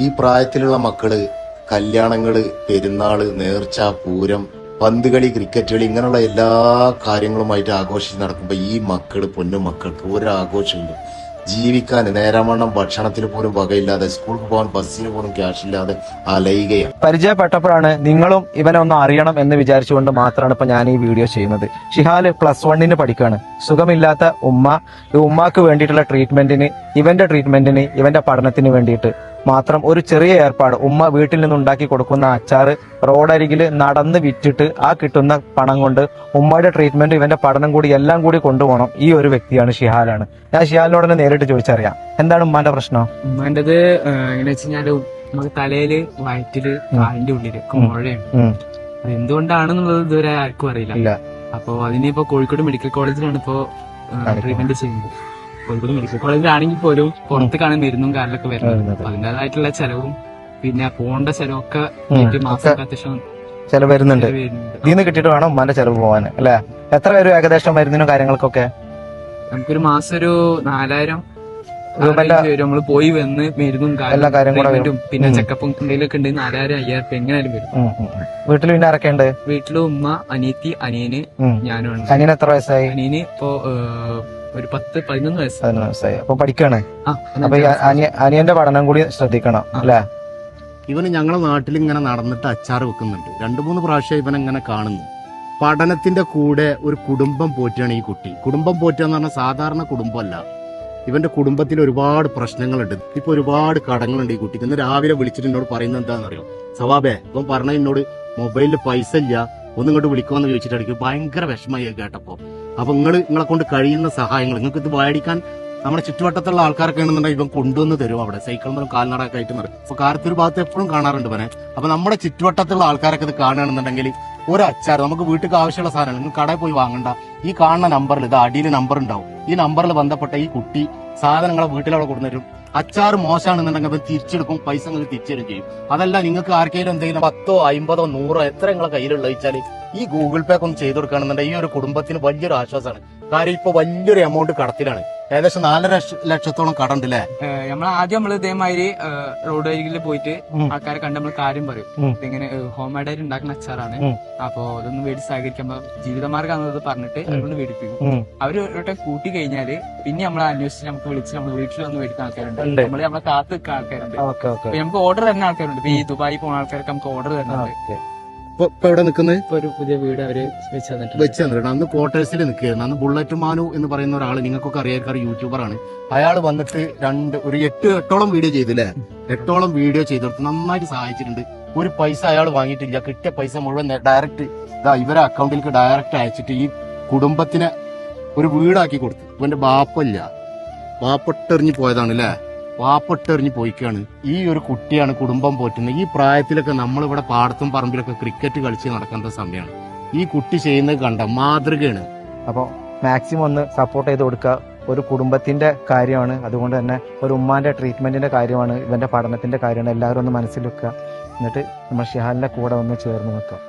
ഈ പ്രായത്തിലുള്ള മക്കള് കല്യാണങ്ങള്, പെരുന്നാള്, നേർച്ച, പൂരം, പന്തുകളി, ക്രിക്കറ്റ് കളി ഇങ്ങനെയുള്ള എല്ലാ കാര്യങ്ങളുമായിട്ട് ആഘോഷിച്ച് നടക്കുമ്പോൾ ഈ മക്കള്, പൊന്നു മക്കൾക്ക് ഒരു ആഘോഷമില്ല. ജീവിക്കാൻ നേരാവണ്ണം ഭക്ഷണത്തിന് പോലും വകയില്ലാതെ, സ്കൂളിൽ പോകാൻ ബസ്സിന് പോലും ക്യാഷ് ഇല്ലാതെ അലയുകയാണ്. പരിചയപ്പെട്ടപ്പോഴാണ് നിങ്ങളും ഇവനെ ഒന്ന് അറിയണം എന്ന് വിചാരിച്ചുകൊണ്ട് മാത്രമാണ് ഇപ്പൊ ഞാൻ ഈ വീഡിയോ ചെയ്യുന്നത്. ഷിഹാല് +1 പഠിക്കുകയാണ്. സുഖമില്ലാത്ത ഉമ്മാക്ക് വേണ്ടിയിട്ടുള്ള ട്രീറ്റ്മെന്റിന്, ഇവന്റെ പഠനത്തിന് വേണ്ടിയിട്ട് മാത്രം ഒരു ചെറിയ ഏർപ്പാട്, ഉമ്മ വീട്ടിൽ നിന്ന് ഉണ്ടാക്കി കൊടുക്കുന്ന അച്ചാറ് റോഡരികിൽ നടന്ന് വിറ്റിട്ട് ആ കിട്ടുന്ന പണം കൊണ്ട് ഉമ്മയുടെ ട്രീറ്റ്മെന്റ്, ഇവന്റെ പഠനം കൂടി എല്ലാം കൂടി കൊണ്ടുപോകണം. ഈ ഒരു വ്യക്തിയാണ് ഷിഹാലാണ്. ഞാൻ ഷിഹാലിനോട് തന്നെ നേരിട്ട് ചോദിച്ചറിയാം, എന്താണ് ഉമ്മാന്റെ പ്രശ്നം? ഉമ്മാന്റത് എങ്ങനെ വെച്ചാല് നമുക്ക് തലയില്, വയറ്റില്, കാലിന്റെ ഉള്ളില് മുഴയാണ്. അത് എന്തുകൊണ്ടാണെന്നുള്ളത് ഇതുവരെ ആർക്കും അറിയില്ല. അപ്പൊ അതിനിപ്പോ കോഴിക്കോട് മെഡിക്കൽ കോളേജിലാണ് ഇപ്പോ ട്രീറ്റ്മെന്റ് ചെയ്യുന്നത്. കോഴിക്കോട് മെഡിക്കൽ കോളേജിലാണെങ്കിൽ പോലും പുറത്തേക്കാണ് മരുന്നും കാലിലൊക്കെ വരുന്നത്. അതിൻ്റെതായിട്ടുള്ള ചെലവും പിന്നെ പോണ്ട ചെലവൊക്കെ മാസം അത്യാവശ്യം ചെലവ് വരുന്നുണ്ട്. ഇതിന്ന് കിട്ടിയിട്ട് വേണം ഉമ്മാന്റെ ചെലവ് പോകാൻ അല്ലെ? എത്ര വരും ഏകദേശം മരുന്നിനും കാര്യങ്ങൾക്കൊക്കെ? നമുക്കൊരു മാസം ഒരു 4000 നമ്മള് പോയി വന്ന് മരുന്നും കാര്യങ്ങളും പിന്നെ ചെക്കപ്പും എന്തെങ്കിലുമൊക്കെ ഉണ്ട് 4000 5000 എങ്ങനെയാലും വരും. വീട്ടിൽ പിന്നെ ആരൊക്കെയുണ്ട്? വീട്ടില് ഉമ്മ, അനിയത്തി, അനിയന്, ഞാനുമാണ്. അനിയന് എത്ര വയസ്സായി? അനിയന് ഇപ്പോ ഒരു 10-11 വയസ്സായി. അപ്പൊ പഠിക്കാണ്. അപ്പൊ അനിയന്റെ പഠനം കൂടി ശ്രദ്ധിക്കണം അല്ലെ? ഇവന് ഞങ്ങളെ നാട്ടിൽ ഇങ്ങനെ നടന്നിട്ട് അച്ചാറ് വെക്കുന്നുണ്ട്. 2-3 പ്രാവശ്യം ഇവൻ ഇങ്ങനെ കാണുന്നു. പഠനത്തിന്റെ കൂടെ ഒരു കുടുംബം പോറ്റാണ് ഈ കുട്ടി. കുടുംബം പോറ്റുക എന്ന് പറഞ്ഞാൽ സാധാരണ കുടുംബമല്ല. ഇവന്റെ കുടുംബത്തിൽ ഒരുപാട് പ്രശ്നങ്ങളുണ്ട്. ഇപ്പൊ ഒരുപാട് കടങ്ങളുണ്ട് ഈ കുട്ടിക്ക്. ഇന്ന് രാവിലെ വിളിച്ചിട്ട് എന്നോട് പറയുന്നത് എന്താണെന്നറിയോ? സവാബേ, ഇപ്പം പറഞ്ഞ എന്നോട് മൊബൈലിൽ പൈസ ഇല്ല, ഒന്നും ഇങ്ങോട്ട് വിളിക്കുമെന്ന് ചോദിച്ചിട്ടായിരിക്കും. ഭയങ്കര വിഷമമായി കേട്ടപ്പോ. അപ്പൊ നിങ്ങളെ കൊണ്ട് കഴിയുന്ന സഹായങ്ങൾ, നിങ്ങൾക്ക് ഇത് മേടിക്കാൻ നമ്മുടെ ചുറ്റുവട്ടത്തുള്ള ആൾക്കാരൊക്കെ ആണെന്നുണ്ടെങ്കിൽ ഇവൻ കൊണ്ടുവന്ന് തരും. അവിടെ സൈക്കിൾ മുതൽ കാൽനടൊക്കെ ആയിട്ട് നടക്കും. അപ്പൊ കാലത്തൊരു ഭാഗത്ത് എപ്പോഴും കാണാറുണ്ട് ഇവനെ. അപ്പൊ നമ്മുടെ ചുറ്റുവട്ടത്തുള്ള ആൾക്കാരൊക്കെ ഇത് കാണുകയാണെന്നുണ്ടെങ്കിൽ ഒരു അച്ചാർ, നമുക്ക് വീട്ടിൽ ആവശ്യമുള്ള സാധനങ്ങൾ നിങ്ങൾ കടയിൽ പോയി വാങ്ങണ്ട. ഈ കാണുന്ന നമ്പറിൽ, ഇത് അടിയിൽ നമ്പർ ഉണ്ടാവും, ഈ നമ്പറിൽ ബന്ധപ്പെട്ട ഈ കുട്ടി സാധനങ്ങളെ വീട്ടിലവിടെ കൊണ്ടുവരും. അച്ചാർ മോശമാണെന്നുണ്ടെങ്കിൽ അത് തിരിച്ചെടുക്കും, പൈസ നിങ്ങൾക്ക് തിരിച്ചെടുക്കും ചെയ്യും. അതല്ല നിങ്ങൾക്ക് ആർക്കെങ്കിലും എന്തെങ്കിലും 10, 50, 100 എത്ര നിങ്ങളെ കയ്യിലുള്ള വെച്ചാൽ ഈ ഗൂഗിൾ പേ ഒക്കെ ഒന്ന് ചെയ്ത് കൊടുക്കുകയാണെന്നുണ്ടെങ്കിൽ ഈ ഒരു കുടുംബത്തിന് വലിയൊരു ആശ്വാസമാണ്. കാര്യം ഇപ്പൊ വലിയൊരു എമൗണ്ട് കടത്തിലാണ്. ഏകദേശം 4 ലക്ഷത്തോളം കടണ്ടല്ലേ? നമ്മൾ ഇതേമാതിരി റോഡ് അരികിൽ പോയിട്ട് ആൾക്കാരെ കണ്ട് നമ്മൾ കാര്യം പറയും. ഇങ്ങനെ ഹോം മെയ്ഡായിട്ട് ഉണ്ടാക്കുന്ന അച്ചാറാണ്, അപ്പൊ അതൊന്ന് മേടിച്ച് സഹകരിക്കുമ്പോ ജീവിതമാർഗ്ഗമാണെന്നത് പറഞ്ഞിട്ട് അതുകൊണ്ട് മേടിപ്പിക്കും. അവര് ഒരു കൂട്ടി കഴിഞ്ഞാല് പിന്നെ നമ്മളെ അന്വേഷിച്ച് നമുക്ക് വിളിച്ച് നമ്മൾ വീട്ടിൽ വന്ന് മേടിക്കുന്ന ആൾക്കാരുണ്ട്. നമ്മളെ കാത്ത് നിൽക്കുന്ന ആൾക്കാരുണ്ട്. നമുക്ക് ഓർഡർ തരുന്ന ആൾക്കാരുണ്ട്. ഇപ്പൊ ഈ ദുബായി പോകുന്ന ആൾക്കാർക്ക് നമുക്ക് ഓർഡർ തരുന്നുണ്ട്. ഇപ്പൊ എവിടെ നിൽക്കുന്നത്? ഒരു പുതിയ വീട് അവര് വെച്ച് തന്നിട്ടുണ്ട്. അന്ന് ക്വാർട്ടേഴ്സിൽ നിൽക്കുകയായിരുന്നു. അന്ന് ബുള്ളറ്റ് മാനു എന്ന് പറയുന്ന ഒരാൾ, നിങ്ങൾക്കൊക്കെ അറിയാൻ യൂട്യൂബറാണ്. അയാൾ വന്നിട്ട് ഒരു 8-8ഓളം വീഡിയോ ചെയ്തില്ലേ? 8ഓളം വീഡിയോ ചെയ്തെടുത്ത് നന്നായിട്ട് സഹായിച്ചിട്ടുണ്ട്. ഒരു പൈസ അയാൾ വാങ്ങിയിട്ടില്ല. കിട്ടിയ പൈസ മുഴുവൻ ഡയറക്റ്റ് ഇവരെ അക്കൗണ്ടിലേക്ക് ഡയറക്റ്റ് അയച്ചിട്ട് ഈ കുടുംബത്തിന് ഒരു വീടാക്കി കൊടുത്തു. ഇവന്റെ ബാപ്പല്ല, ബാപ്പട്ടെറിഞ്ഞ് പോയതാണ് അല്ലേ? വാപ്പട്ടെറിഞ്ഞ് പോയിക്കാണ്. ഈ ഒരു കുട്ടിയാണ് കുടുംബം പോറ്റുന്നത്. ഈ പ്രായത്തിലൊക്കെ നമ്മളിവിടെ പാടത്തും പറമ്പിലൊക്കെ ക്രിക്കറ്റ് കളിച്ച് നടക്കേണ്ട സമയമാണ്. ഈ കുട്ടി ചെയ്യുന്നത് കണ്ട മാതൃകയാണ്. അപ്പോൾ മാക്സിമം ഒന്ന് സപ്പോർട്ട് ചെയ്ത് കൊടുക്കുക. ഒരു കുടുംബത്തിന്റെ കാര്യമാണ്, അതുകൊണ്ട് തന്നെ ഒരു ഉമ്മാന്റെ ട്രീറ്റ്മെന്റിന്റെ കാര്യമാണ്, ഇവന്റെ പഠനത്തിന്റെ കാര്യമാണ്. എല്ലാവരും ഒന്ന് മനസ്സിൽ വെക്കുക. എന്നിട്ട് നമ്മൾ ഷിഹാലിന്റെ കൂടെ ഒന്ന് ചേർന്ന് നിൽക്കുക.